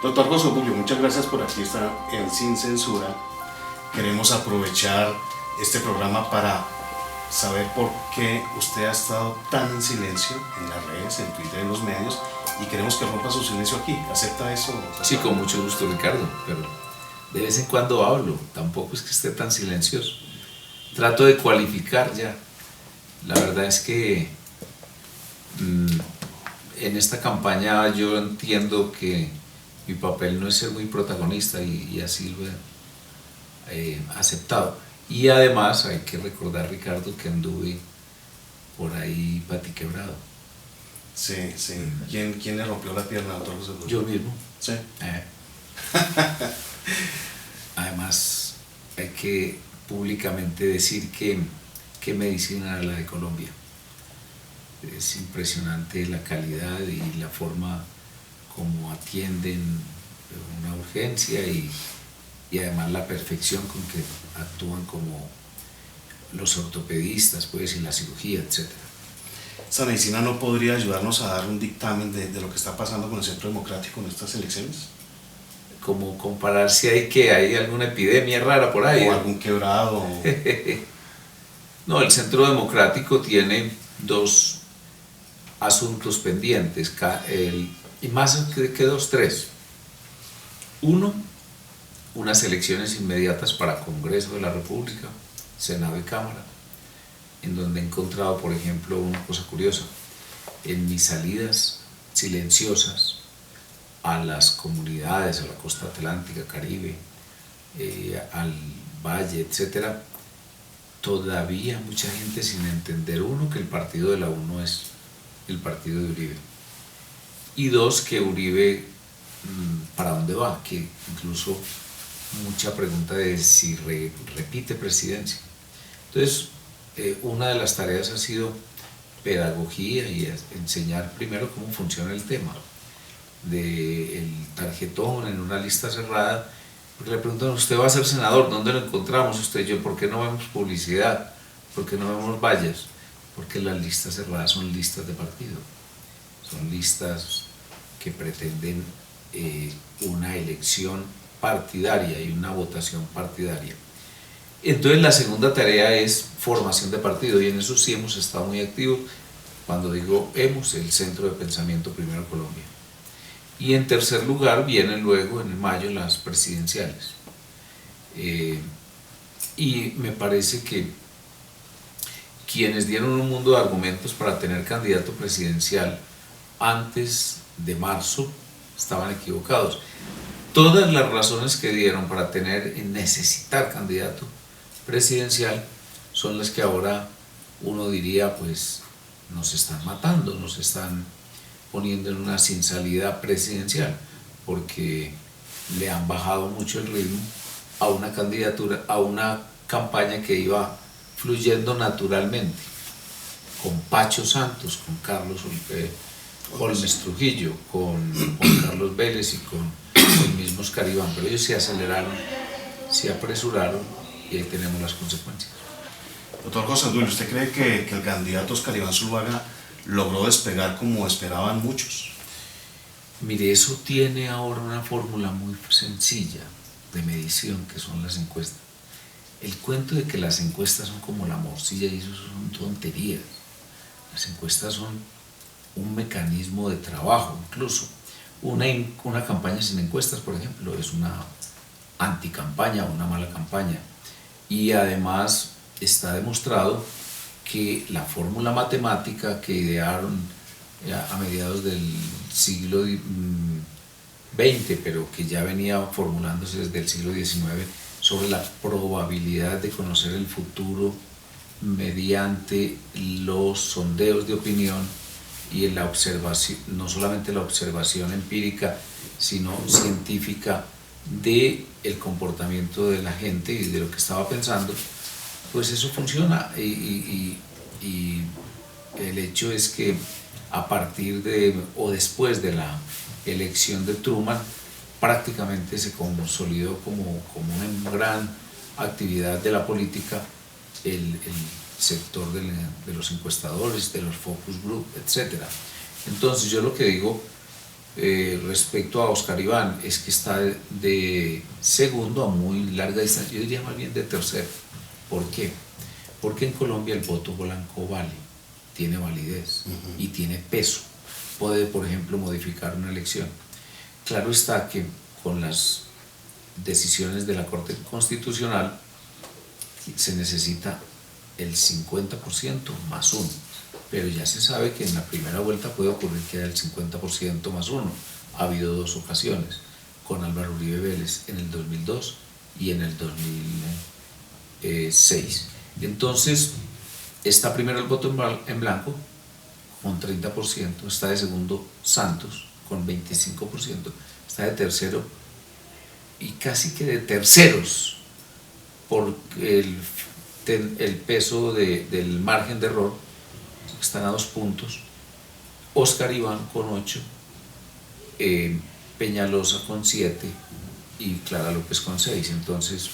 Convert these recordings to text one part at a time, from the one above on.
Doctor José Obdulio, muchas gracias por aquí estar en Sin Censura. Queremos aprovechar este programa para saber por qué usted ha estado tan en silencio en las redes, en Twitter, en los medios, y queremos que rompa su silencio aquí. ¿Acepta eso? Sí, con mucho gusto, Ricardo, pero de vez en cuando hablo, tampoco es que esté tan silencioso. Trato de cualificar ya. La verdad es que en esta campaña yo entiendo que mi papel no es ser muy protagonista y así lo he aceptado. Y además hay que recordar, Ricardo, que anduve por ahí patiquebrado. Sí, sí. ¿Quién le rompió la pierna, doctor José Obdulio? Yo mismo. Sí. Además hay que públicamente decir que medicina era la de Colombia. Es impresionante la calidad y la forma como atienden una urgencia y además la perfección con que actúan como los ortopedistas, pues, y la cirugía, etc. ¿Esta medicina no podría ayudarnos a dar un dictamen de lo que está pasando con el Centro Democrático en estas elecciones? Como comparar si hay alguna epidemia rara por ahí. O algún quebrado. No, el Centro Democrático tiene dos asuntos pendientes, y más que dos, tres. Uno, unas elecciones inmediatas para Congreso de la República, Senado y Cámara, en donde he encontrado, por ejemplo, una cosa curiosa. En mis salidas silenciosas a las comunidades, a la costa atlántica, Caribe, al valle, etc., todavía mucha gente sin entender, uno, que el partido de la U no es el partido de Uribe, y dos, que Uribe, ¿para dónde va? Que incluso mucha pregunta de si repite presidencia. Entonces, una de las tareas ha sido pedagogía y enseñar primero cómo funciona el tema del tarjetón en una lista cerrada, porque le preguntan, ¿usted va a ser senador? ¿Dónde lo encontramos? Usted, yo, ¿por qué no vemos publicidad? ¿Por qué no vemos vallas? Porque las listas cerradas son listas de partido, son listas que pretenden una elección partidaria y una votación partidaria. Entonces la segunda tarea es formación de partido, y en eso sí hemos estado muy activos. Cuando digo hemos, el Centro de Pensamiento Primero Colombia. Y en tercer lugar vienen luego en mayo las presidenciales. Y me parece que quienes dieron un mundo de argumentos para tener candidato presidencial antes de marzo estaban equivocados. Todas las razones que dieron para necesitar candidato presidencial son las que ahora uno diría, pues, nos están matando, nos están poniendo en una sin salida presidencial, porque le han bajado mucho el ritmo a una candidatura, a una campaña que iba fluyendo naturalmente, con Pacho Santos, con Carlos Holmes Trujillo, con Juan Carlos Vélez y con el mismo Oscar Iván, pero ellos se aceleraron, se apresuraron, y ahí tenemos las consecuencias. Doctor José Obdulio, ¿usted cree que el candidato Oscar Iván Zuluaga logró despegar como esperaban muchos? Mire, eso tiene ahora una fórmula muy sencilla de medición, que son las encuestas. El cuento de que las encuestas son como la morcilla y eso son tonterías. Las encuestas son un mecanismo de trabajo. Incluso una campaña sin encuestas, por ejemplo, es una anticampaña o una mala campaña. Y además está demostrado que la fórmula matemática que idearon a mediados del siglo XX, pero que ya venía formulándose desde el siglo XIX, sobre la probabilidad de conocer el futuro mediante los sondeos de opinión y en la observación, no solamente la observación empírica, sino científica del comportamiento de la gente y de lo que estaba pensando, pues eso funciona. Y el hecho es que a partir de o después de la elección de Truman, prácticamente se consolidó como una gran actividad de la política el sector de los encuestadores, de los focus group, etc. Entonces yo lo que digo respecto a Oscar Iván es que está de segundo a muy larga distancia, yo diría más bien de tercero. ¿Por qué? Porque en Colombia el voto blanco vale, tiene validez y tiene peso. Puede, por ejemplo, modificar una elección. Claro está que con las decisiones de la Corte Constitucional se necesita el 50% más uno, pero ya se sabe que en la primera vuelta puede ocurrir que haya el 50% más uno. Ha habido dos ocasiones, con Álvaro Uribe Vélez en el 2002 y en el 2006. Entonces, está primero el voto en blanco con 30%, está de segundo Santos con 25%, está de tercero y casi que de terceros por el peso del margen de error, están a 2 puntos, Oscar Iván con 8, Peñalosa con 7 y Clara López con 6. Entonces,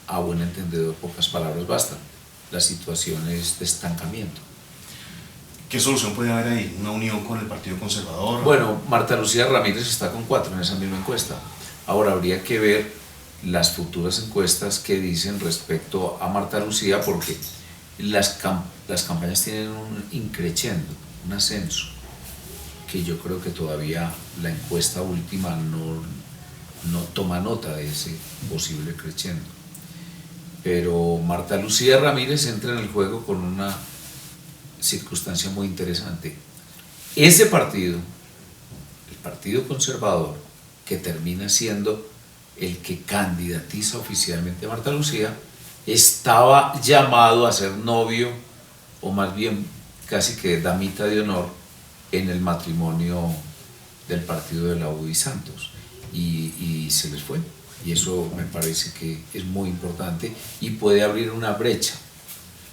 a buen entendedor, pocas palabras bastan. La situación es de estancamiento. ¿Qué solución puede haber ahí? ¿Una unión con el Partido Conservador? Bueno, Marta Lucía Ramírez está con 4 en esa misma encuesta. Ahora habría que ver las futuras encuestas que dicen respecto a Marta Lucía, porque las campañas tienen un increciendo, un ascenso, que yo creo que todavía la encuesta última no toma nota de ese posible creciendo. Pero Marta Lucía Ramírez entra en el juego con una circunstancia muy interesante. Ese partido, el Partido Conservador, que termina siendo el que candidatiza oficialmente a Marta Lucía, estaba llamado a ser novio, o más bien casi que damita de honor, en el matrimonio del partido de la U y Santos, y se les fue, y eso me parece que es muy importante y puede abrir una brecha,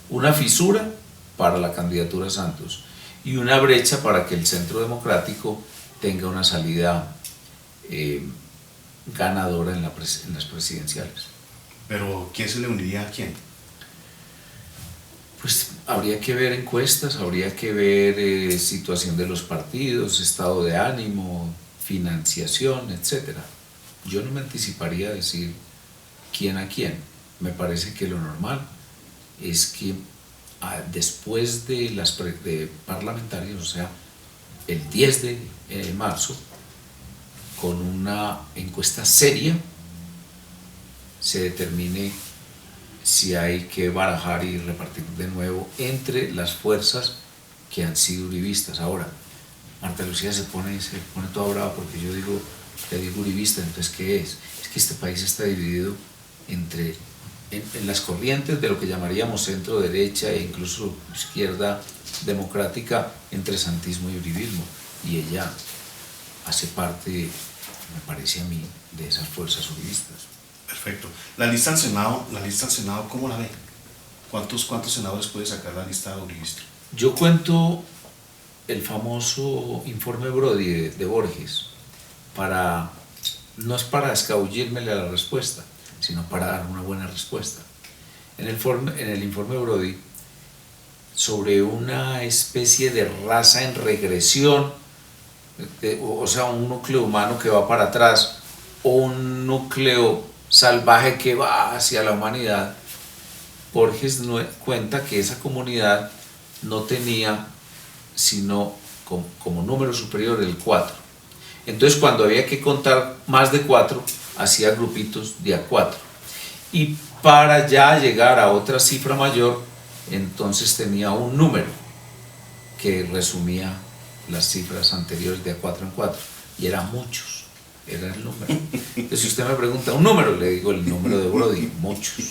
una fisura para la candidatura a Santos y una brecha para que el Centro Democrático tenga una salida ganadora en las presidenciales. ¿Pero quién se le uniría a quién? Pues habría que ver encuestas, habría que ver situación de los partidos, estado de ánimo, financiación, etc. Yo no me anticiparía a decir quién a quién. Me parece que lo normal es que después de las parlamentarias, o sea, el 10 de marzo, con una encuesta seria, se determine si hay que barajar y repartir de nuevo entre las fuerzas que han sido uribistas. Ahora, Marta Lucía se pone toda brava porque le digo uribista, entonces ¿qué es? Es que este país está dividido en las corrientes de lo que llamaríamos centro derecha e incluso izquierda democrática, entre santismo y uribismo, y ella hace parte, me parece a mí, de esas fuerzas uribistas. Perfecto. La lista al Senado, ¿cómo la ve? ¿Cuántos senadores puede sacar la lista uribista? Yo cuento el famoso informe Brody de Borges, no es para escabullírmele a la respuesta, sino para dar una buena respuesta. En el informe Brody, sobre una especie de raza en regresión, o sea, un núcleo humano que va para atrás, o un núcleo salvaje que va hacia la humanidad, Borges cuenta que esa comunidad no tenía sino como número superior el 4. Entonces, cuando había que contar más de 4, hacía grupitos de a 4. Y para ya llegar a otra cifra mayor, entonces tenía un número que resumía las cifras anteriores de a 4 en 4. Y eran muchos. Era el número. Entonces, si usted me pregunta un número, le digo el número de Brody, muchos.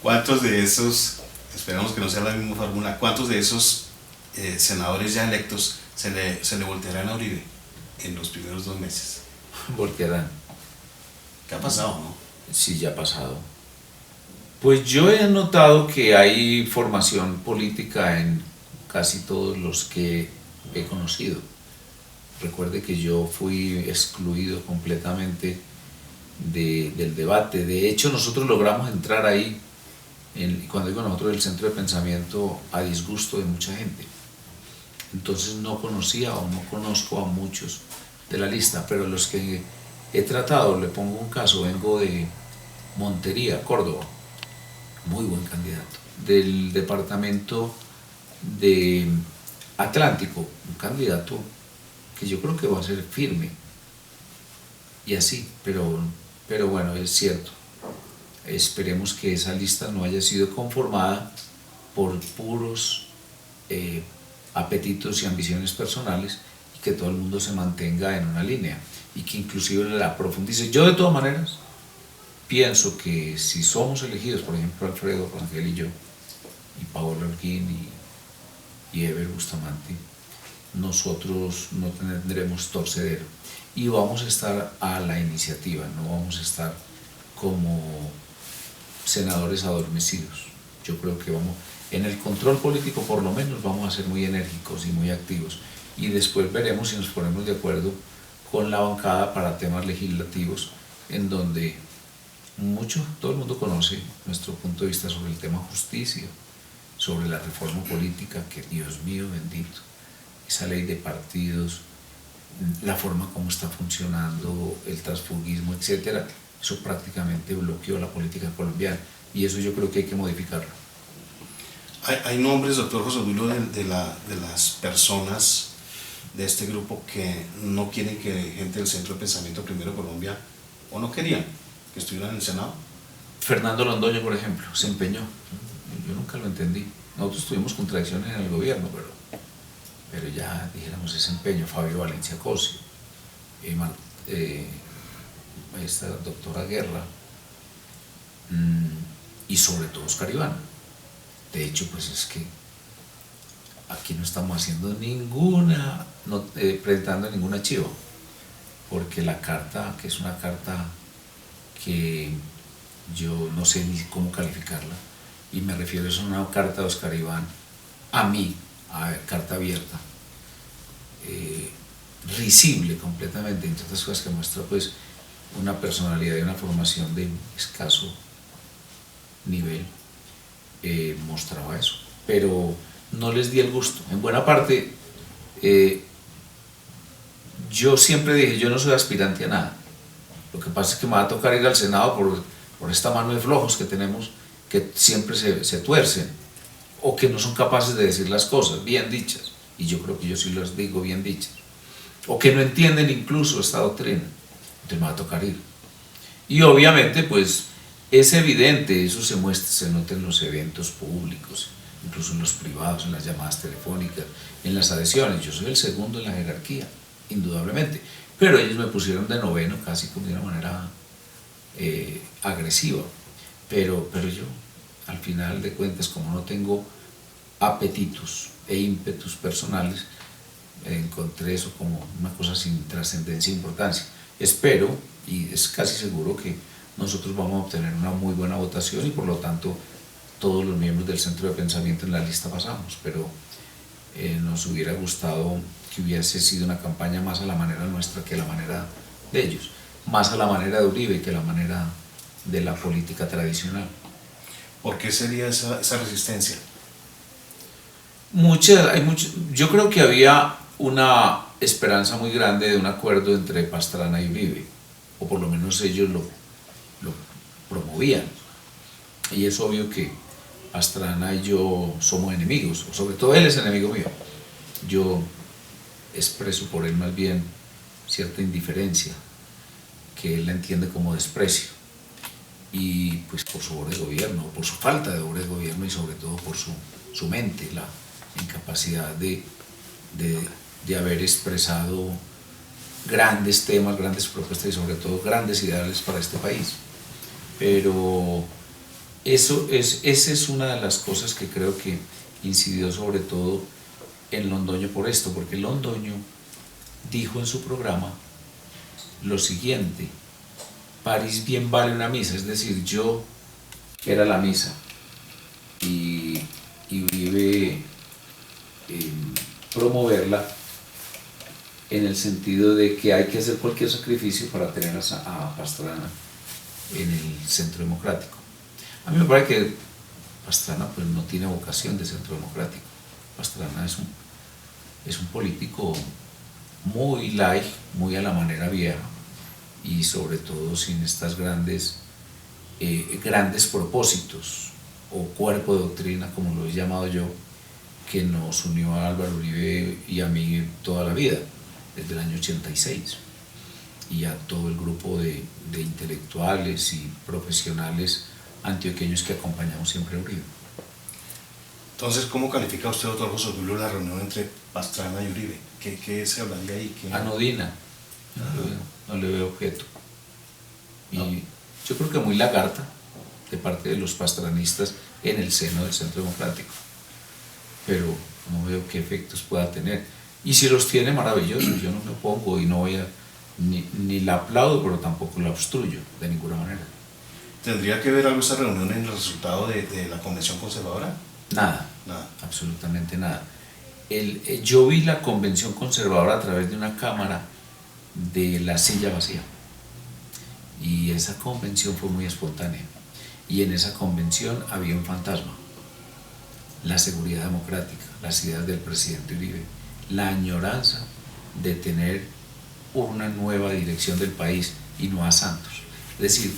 ¿Cuántos de esos, esperamos que no sea la misma fórmula, cuántos de esos senadores ya electos se le voltearán a Uribe en los primeros 2 meses? Voltearán. ¿Qué ha pasado, no? Sí, ya ha pasado. Pues yo he notado que hay formación política en casi todos los que he conocido. Recuerde que yo fui excluido completamente del debate. De hecho, nosotros logramos entrar ahí, cuando digo nosotros, el centro de pensamiento, a disgusto de mucha gente. entonces no conocía o no conozco a muchos de la lista, pero los que he tratado, le pongo un caso, vengo de Montería, Córdoba, muy buen candidato, del departamento de Atlántico, un candidato que yo creo que va a ser firme, y así, pero bueno, es cierto. Esperemos que esa lista no haya sido conformada por puros apetitos y ambiciones personales, y que todo el mundo se mantenga en una línea y que inclusive la profundice. Yo de todas maneras pienso que si somos elegidos, por ejemplo Alfredo Rangel y yo, y Paola Holguín y Ever Bustamante, nosotros no tendremos torcedero y vamos a estar a la iniciativa, no vamos a estar como senadores adormecidos. Yo creo que vamos, en el control político por lo menos vamos a ser muy enérgicos y muy activos, y después veremos si nos ponemos de acuerdo con la bancada para temas legislativos, en donde todo el mundo conoce nuestro punto de vista sobre el tema justicia, sobre la reforma política, que Dios mío bendito, esa ley de partidos, la forma como está funcionando el transfugismo, etcétera. Eso prácticamente bloqueó la política colombiana, y eso yo creo que hay que modificarlo. Hay nombres, doctor José Obdulio, de las personas de este grupo que no quieren que gente del Centro de Pensamiento Primero Colombia, o no querían que estuvieran en el Senado. Fernando Londoño, por ejemplo, se empeñó. Yo nunca lo entendí. Nosotros tuvimos contradicciones en el gobierno, pero ya dijéramos ese empeño. Fabio Valencia Cosio, esta doctora Guerra, y sobre todo Oscar Iván. De hecho, pues es que aquí no estamos haciendo presentando ninguna chiva, porque la carta, que es una carta que yo no sé ni cómo calificarla, y me refiero a una carta de Oscar Iván a mí, carta abierta, risible completamente, entre otras cosas, que muestra pues una personalidad y una formación de escaso nivel, mostraba eso, pero no les di el gusto. En buena parte, yo siempre dije, yo no soy aspirante a nada, lo que pasa es que me va a tocar ir al Senado por esta mano de flojos que tenemos, que siempre se tuercen, o que no son capaces de decir las cosas bien dichas, y yo creo que yo sí las digo bien dichas, o que no entienden incluso esta doctrina. Entonces me va a tocar ir. Y obviamente pues es evidente, eso se nota en los eventos públicos, incluso en los privados, en las llamadas telefónicas, en las adhesiones. Yo soy el segundo en la jerarquía, indudablemente, pero ellos me pusieron de noveno casi como de una manera agresiva, pero yo al final de cuentas, como no tengo apetitos e ímpetus personales, encontré eso como una cosa sin trascendencia e importancia. Espero, y es casi seguro, que nosotros vamos a obtener una muy buena votación, y por lo tanto todos los miembros del Centro de Pensamiento en la lista pasamos, pero nos hubiera gustado que hubiese sido una campaña más a la manera nuestra que a la manera de ellos, más a la manera de Uribe que a la manera de la política tradicional. ¿Por qué sería esa resistencia? Yo creo que había una esperanza muy grande de un acuerdo entre Pastrana y Uribe, o por lo menos ellos lo promovían, y es obvio que Pastrana y yo somos enemigos, o sobre todo él es enemigo mío. Yo expreso por él más bien cierta indiferencia, que él la entiende como desprecio, y pues por su obra de gobierno, por su falta de obra de gobierno, y sobre todo por su mente, la incapacidad de haber expresado grandes temas, grandes propuestas y sobre todo grandes ideales para este país. Pero esa es una de las cosas que creo que incidió sobre todo en Londoño por esto, porque Londoño dijo en su programa lo siguiente: París bien vale una misa, es decir, yo era la misa, y Uribe promoverla en el sentido de que hay que hacer cualquier sacrificio para tener a Pastrana en el Centro Democrático. A mí me parece que Pastrana pues no tiene vocación de Centro Democrático. Pastrana es es un político muy light, muy a la manera vieja, y sobre todo sin estas grandes propósitos o cuerpo de doctrina, como lo he llamado yo, que nos unió a Álvaro Uribe y a mí toda la vida, desde el año 86, y a todo el grupo de intelectuales y profesionales antioqueños que acompañamos siempre a Uribe. Entonces, ¿cómo califica usted, doctor José Obdulio, la reunión entre Pastrana y Uribe? ¿Qué se hablaría ahí? Anodina, no le veo objeto. Y yo creo que muy lagarta de parte de los pastranistas en el seno del Centro Democrático, pero no veo qué efectos pueda tener. Y si los tiene, maravilloso, yo no me opongo y no voy a, ni la aplaudo, pero tampoco la obstruyo de ninguna manera. ¿Tendría que ver algo esa reunión en el resultado de la convención conservadora? Nada, absolutamente nada. Yo vi la convención conservadora a través de una cámara de la silla vacía, y esa convención fue muy espontánea, y en esa convención había un fantasma: la seguridad democrática, las ideas del presidente Uribe, la añoranza de tener una nueva dirección del país y no a Santos. Es decir,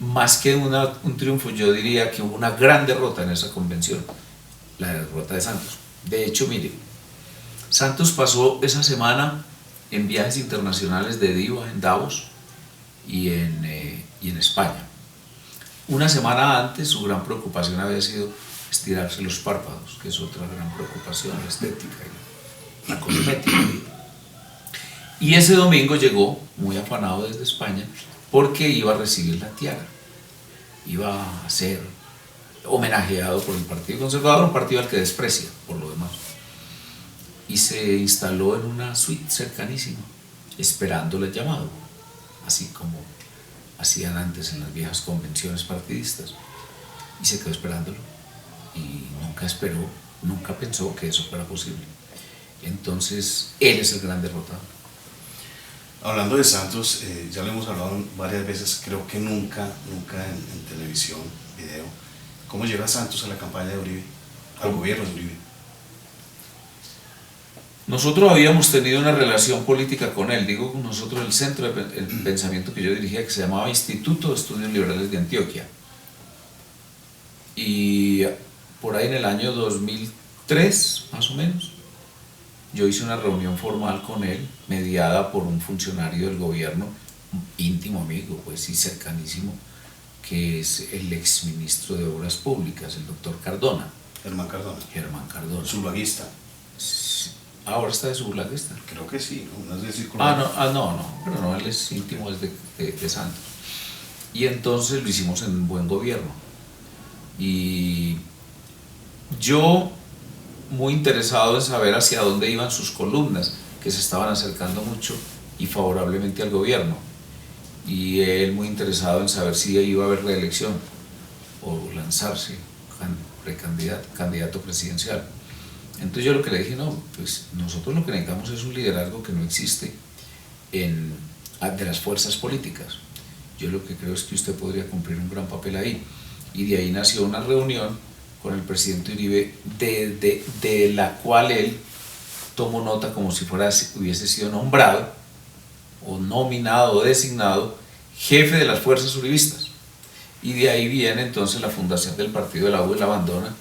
más que un triunfo, yo diría que hubo una gran derrota en esa convención, la derrota de Santos. De hecho, mire, Santos pasó esa semana en viajes internacionales de diva en Davos y en España. Una semana antes, su gran preocupación había sido estirarse los párpados, que es otra gran preocupación, la estética y la cosmética. Y ese domingo llegó muy afanado desde España porque iba a recibir la tiara, iba a ser homenajeado por el Partido Conservador, un partido al que desprecia por lo demás, y se instaló en una suite cercanísima esperando el llamado, así como hacían antes en las viejas convenciones partidistas, y se quedó esperándolo y nunca esperó, nunca pensó que eso fuera posible. Entonces él es el gran derrotado. Hablando de Santos, ya lo hemos hablado varias veces, creo que nunca en televisión, video. ¿Cómo llega Santos a la campaña de Uribe, al gobierno de Uribe? Nosotros habíamos tenido una relación política con él, digo nosotros, el centro de pensamiento que yo dirigía, que se llamaba Instituto de Estudios Liberales de Antioquia. Y por ahí en el año 2003, más o menos, yo hice una reunión formal con él, mediada por un funcionario del gobierno, un íntimo amigo, pues sí, cercanísimo, que es el exministro de Obras Públicas, el doctor Cardona. Germán Cardona. Germán Cardona. Zulaguista. Ahora está de Zulaguista. Creo que sí, no es de círculo. Pero no, él es íntimo de Santos. Y entonces lo hicimos en un buen gobierno. Y yo, muy interesado en saber hacia dónde iban sus columnas, que se estaban acercando mucho y favorablemente al gobierno, y él muy interesado en saber si iba a haber reelección o lanzarse candidato presidencial. Entonces yo lo que le dije, no, pues nosotros lo que necesitamos es un liderazgo que no existe de las fuerzas políticas. Yo lo que creo es que usted podría cumplir un gran papel ahí, y de ahí nació una reunión con el presidente Uribe, de la cual él tomó nota como si hubiese sido nombrado, o nominado, o designado, jefe de las fuerzas uribistas. Y de ahí viene entonces la fundación del Partido de la U. Él abandona,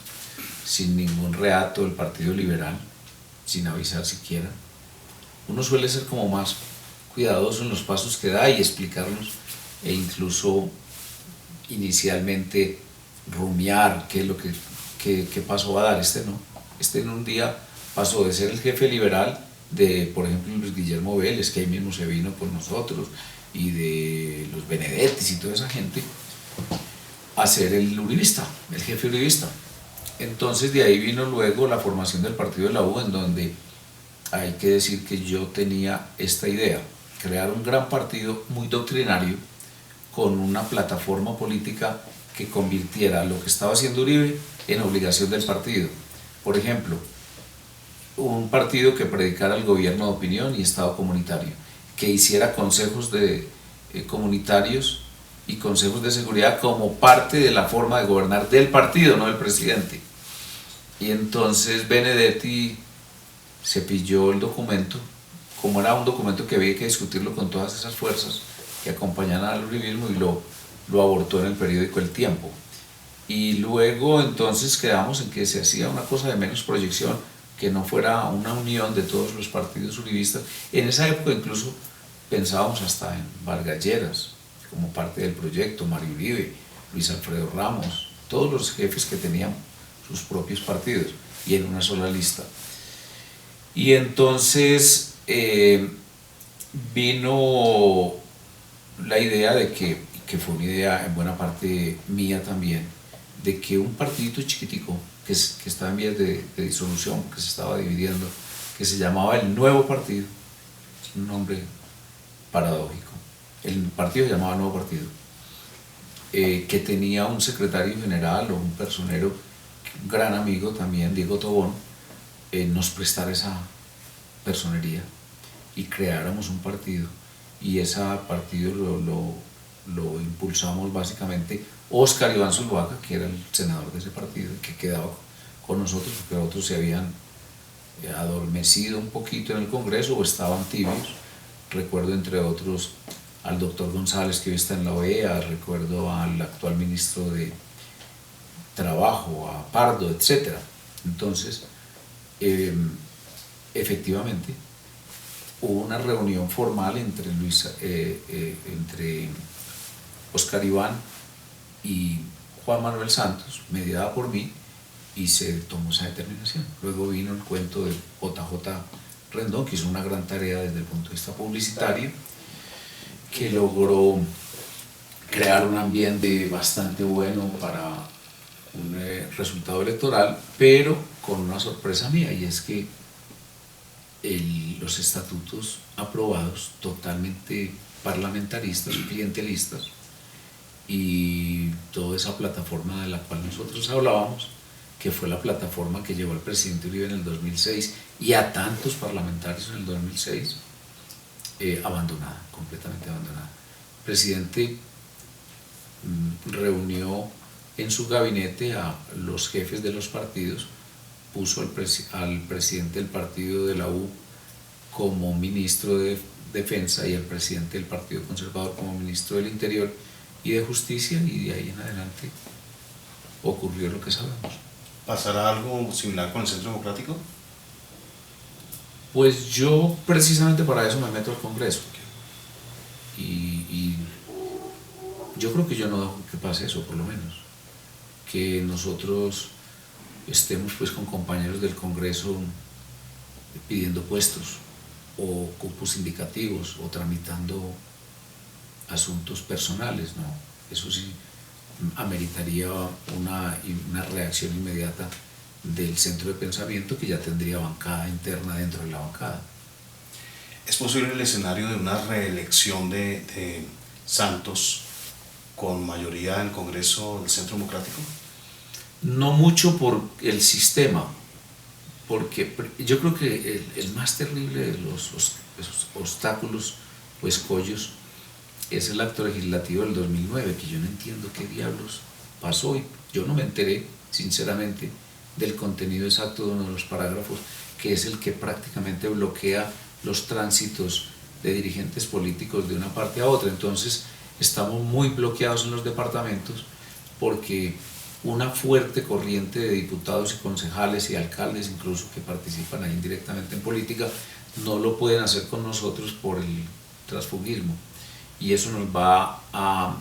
sin ningún reato, el Partido Liberal, sin avisar siquiera. Uno suele ser como más cuidadoso en los pasos que da y explicarlos, e incluso inicialmente rumiar qué es lo qué paso va a dar. Este en un día pasó de ser el jefe liberal de, por ejemplo, Luis Guillermo Vélez, que ahí mismo se vino con nosotros, y de los Benedettis y toda esa gente, a ser el uribista, el jefe uribista. Entonces de ahí vino luego la formación del Partido de la U, en donde hay que decir que yo tenía esta idea: crear un gran partido muy doctrinario, con una plataforma política que convirtiera lo que estaba haciendo Uribe en obligación del partido. Por ejemplo, un partido que predicara el gobierno de opinión y Estado comunitario, que hiciera consejos comunitarios y consejos de seguridad como parte de la forma de gobernar del partido, no del presidente. Y entonces Benedetti se pilló el documento, como era un documento que había que discutirlo con todas esas fuerzas que acompañan al uribismo, y lo abortó en el periódico El Tiempo. Y luego entonces quedamos en que se hacía una cosa de menos proyección, que no fuera una unión de todos los partidos uribistas. En esa época incluso pensábamos hasta en Vargas Lleras como parte del proyecto, Mario Uribe, Luis Alfredo Ramos, todos los jefes que tenían sus propios partidos y en una sola lista. Y entonces vino la idea de que fue una idea en buena parte mía también, de que un partidito chiquitico que estaba en vías de disolución, que se estaba dividiendo, que se llamaba el Nuevo Partido, es un nombre paradójico, el partido se llamaba Nuevo Partido, que tenía un secretario general o un personero, un gran amigo también, Diego Tobón, nos prestara esa personería y creáramos un partido, y ese partido lo impulsamos básicamente Óscar Iván Zuluaga, que era el senador de ese partido, que quedaba con nosotros, porque otros se habían adormecido un poquito en el Congreso o estaban tibios. Recuerdo entre otros al doctor González, que hoy está en la OEA, recuerdo al actual ministro de Trabajo, a Pardo, etc. Entonces, efectivamente, hubo una reunión formal entre Óscar Iván y Juan Manuel Santos, mediada por mí, y se tomó esa determinación. Luego vino el cuento de JJ Rendón, que hizo una gran tarea desde el punto de vista publicitario, que logró crear un ambiente bastante bueno para un resultado electoral, pero con una sorpresa mía, y es que los estatutos aprobados, totalmente parlamentaristas, clientelistas, y toda esa plataforma de la cual nosotros hablábamos, que fue la plataforma que llevó al presidente Uribe en el 2006 y a tantos parlamentarios en el 2006, abandonada, completamente abandonada. El presidente reunió en su gabinete a los jefes de los partidos, puso al presidente del partido de la U como ministro de Defensa y al presidente del Partido Conservador como ministro del Interior y de Justicia, y de ahí en adelante ocurrió lo que sabemos. ¿Pasará algo similar con el Centro Democrático? Pues yo precisamente para eso me meto al Congreso, y yo creo que yo no dejo que pase eso, por lo menos, que nosotros estemos pues con compañeros del Congreso pidiendo puestos o cupos indicativos o tramitando asuntos personales, no, eso sí ameritaría una reacción inmediata del centro de pensamiento, que ya tendría bancada interna dentro de la bancada. ¿Es posible el escenario de una reelección de Santos con mayoría en el Congreso del Centro Democrático? No mucho por el sistema, porque yo creo que el más terrible de esos obstáculos o escollos es el acto legislativo del 2009, que yo no entiendo qué diablos pasó, y yo no me enteré, sinceramente, del contenido exacto de uno de los parágrafos, que es el que prácticamente bloquea los tránsitos de dirigentes políticos de una parte a otra. Entonces estamos muy bloqueados en los departamentos, porque una fuerte corriente de diputados y concejales y alcaldes, incluso, que participan ahí indirectamente en política, no lo pueden hacer con nosotros por el transfugismo, y eso nos va a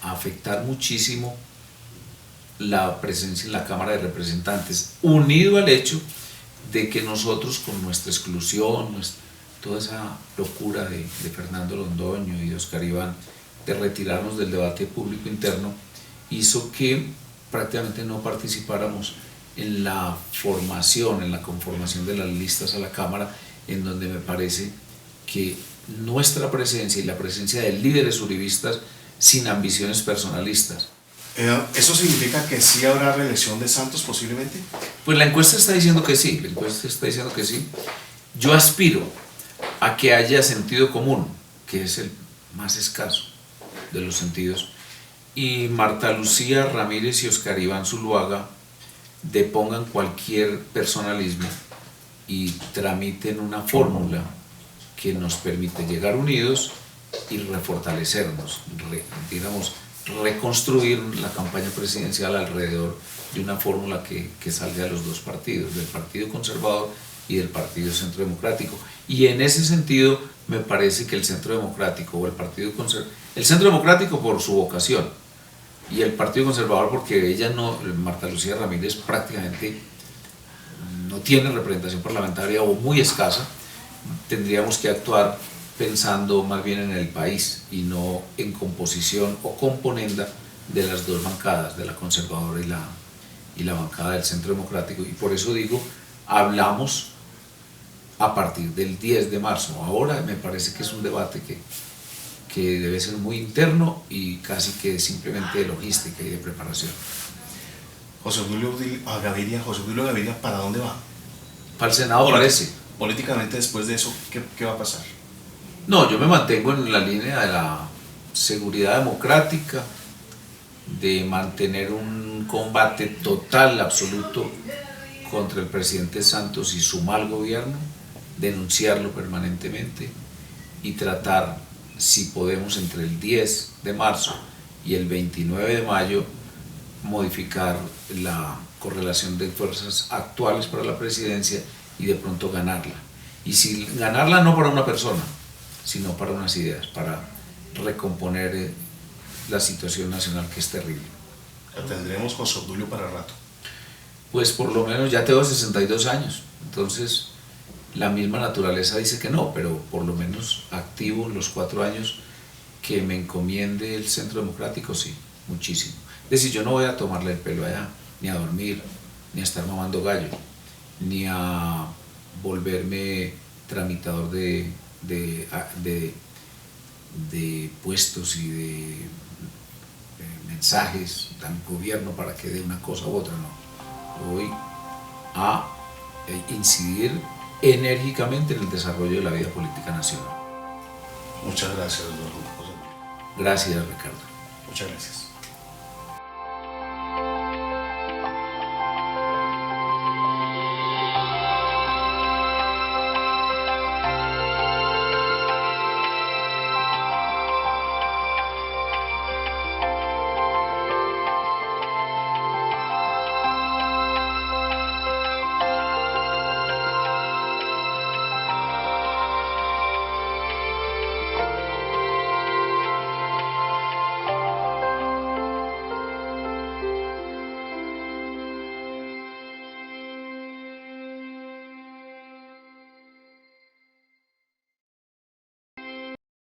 afectar muchísimo la presencia en la Cámara de Representantes, unido al hecho de que nosotros, con nuestra exclusión, toda esa locura de Fernando Londoño y de Óscar Iván de retirarnos del debate público interno, hizo que prácticamente no participáramos en la formación, en la conformación de las listas a la Cámara, en donde me parece que nuestra presencia y la presencia de líderes uribistas sin ambiciones personalistas. ¿Eso significa que sí habrá reelección de Santos posiblemente? Pues la encuesta está diciendo que sí, Yo aspiro a que haya sentido común, que es el más escaso de los sentidos, y Marta Lucía Ramírez y Óscar Iván Zuluaga depongan cualquier personalismo y tramiten una fórmula que nos permite llegar unidos y refortalecernos, digamos, reconstruir la campaña presidencial alrededor de una fórmula que salga de los dos partidos, del Partido Conservador y del Partido Centro Democrático. Y en ese sentido me parece que el Centro Democrático o el Partido Conservador, el Centro Democrático por su vocación y el Partido Conservador porque ella no, Marta Lucía Ramírez prácticamente no tiene representación parlamentaria o muy escasa, tendríamos que actuar pensando más bien en el país y no en composición o componenda de las dos bancadas, de la conservadora y la bancada del Centro Democrático. Y por eso digo, hablamos a partir del 10 de marzo. Ahora me parece que es un debate que debe ser muy interno y casi que simplemente de logística y de preparación. José Obdulio Gaviria, ¿para dónde va? Para el Senado parece. Políticamente después de eso, ¿qué va a pasar? No, yo me mantengo en la línea de la seguridad democrática, de mantener un combate total, absoluto contra el presidente Santos y su mal gobierno, denunciarlo permanentemente y tratar, si podemos, entre el 10 de marzo y el 29 de mayo, modificar la correlación de fuerzas actuales para la presidencia y de pronto ganarla. Y si ganarla no para una persona, sino para unas ideas, para recomponer la situación nacional que es terrible. ¿La tendremos, José Obdulio, para rato? Pues por lo menos ya tengo 62 años, entonces la misma naturaleza dice que no, pero por lo menos activo en los 4 años que me encomiende el Centro Democrático, sí, muchísimo. Es decir, yo no voy a tomarle el pelo allá, ni a dormir, ni a estar mamando gallo, ni a volverme tramitador de puestos y de mensajes al gobierno para que dé una cosa u otra, no. Voy a incidir enérgicamente en el desarrollo de la vida política nacional. Muchas gracias, don José Obdulio. Gracias, Ricardo. Muchas gracias.